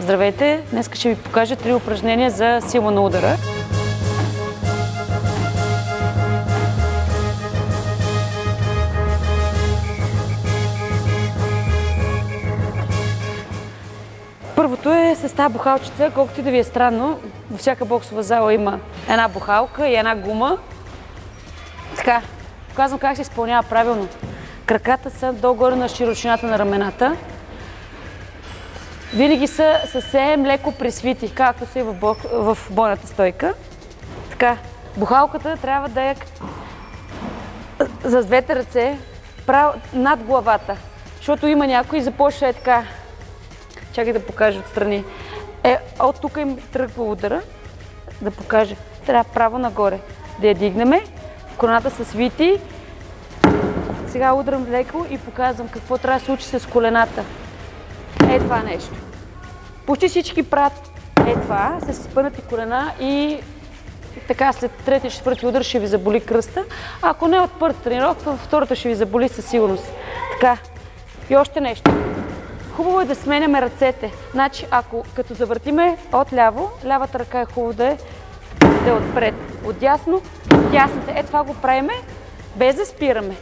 Здравейте! Днес ще ви покажа 3 упражнения за сила на удара. Първото е с тази бухалчица, колкото и да ви е странно. Във всяка боксова зала има една бухалка и една гума. Така, показвам как се изпълнява правилно. Краката са долу-горе на широчината на рамената. Винаги са съвсем леко присвити, както са и в бойната стойка. Така, бухалката трябва да е с двете ръце над главата, защото има някой започва така. Чакай да покажа отстрани. От тук им тръгва удара, да покажа. Трябва право нагоре. Да я дигнеме, короната са свити. Сега удрям леко и показвам какво трябва да се случи с колената. Това нещо. Почти всички правят това, с изпънати колена и така след третия, четвърти удар ще ви заболи кръста. Ако не от първата тренировка, във втората ще ви заболи със сигурност. Така. И още нещо. Хубаво е да сменяме ръцете. Значи, ако като завъртиме от ляво, лявата ръка е хубаво да е отпред. От дясно, дясната. Това го правиме, без да спираме.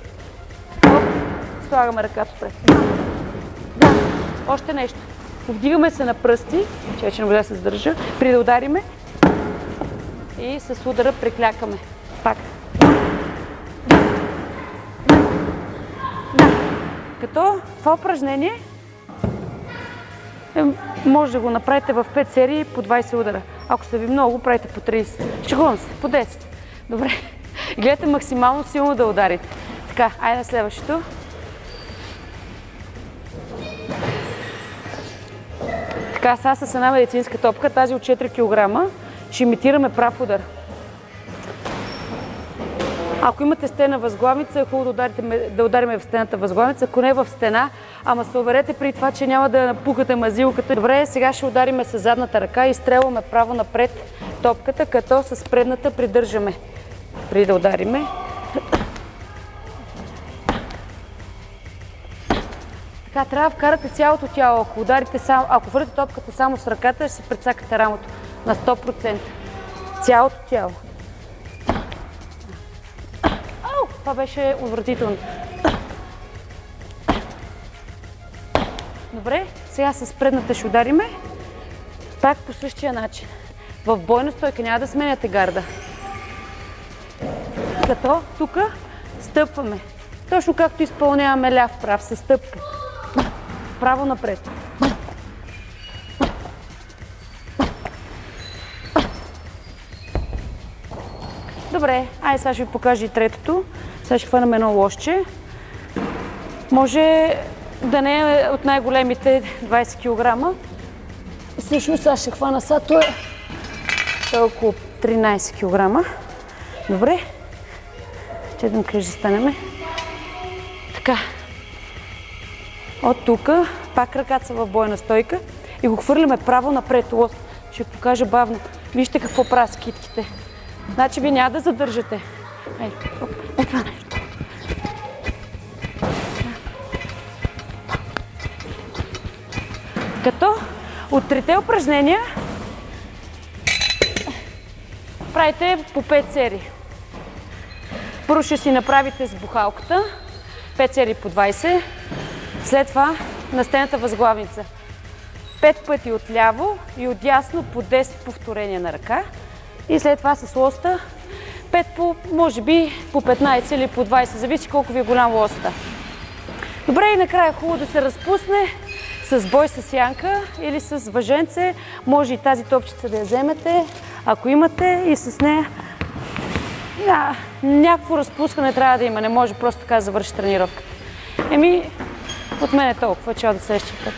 Слагаме ръката отпред. Да. Още нещо. Повдигаме се на пръсти, че вече не може да се задържа, при да удариме и с удара преклякаме. Пак. Да. Като това упражнение може да го направите в 5 серии по 20 удара. Ако са ви много, правите по 30. Шегувам се, по 10. Добре. Гледайте максимално силно да ударите. Така, айде на следващото. Така, сега с една медицинска топка, тази от 4 кг, ще имитираме прав удар. Ако имате стена възглавница, е хубаво да удариме в стената възглавница, ако не в стена, ама се уверете при това, че няма да напукате мазилката. Добре, сега ще удариме с задната ръка и стрелваме право напред топката, като с предната придържаме, преди да удариме. Така, трябва да вкарате цялото тяло. Ако върнете топката само с ръката, ще си прецакате рамото на 100%. Цялото тяло. Това беше отвратително. Добре, сега с предната ще удариме. Пак по същия начин. В бойна стойка няма да сменяте гарда. Като тук стъпваме. Точно както изпълняваме ляв прав със стъпка. Право напред. Добре, айде сега ще ви покажа и третото. Сега ще хванем едно лошче. Може да не е от най-големите 20 кг. Всъщност сега ще хвана сега, той е около 13 кг. Добре. Ще да къде ще станеме. Така. От тук, пак ръката са в бойна стойка и го хвърляме право напред лост. Ще ви покажа бавно. Вижте какво правят с китките. Значи вие няма да задържате. Това нещо. Като от 3 упражнения правите по 5 серии. Първо ще си направите с бухалката, 5 серии по 20. След това на стената възглавница. 5 пъти отляво и отдясно по 10 повторения на ръка. И след това с лоста 5 по, може би, по 15 или по 20, зависи колко ви е голям лоста. Добре, и накрая е хубаво да се разпусне с бой с янка или с въженце. Може и тази топчица да я вземете, ако имате, и с нея. Някакво разпускане трябва да има, не може просто така да завърши тренировката. От мен е толкова, чао до следващия път.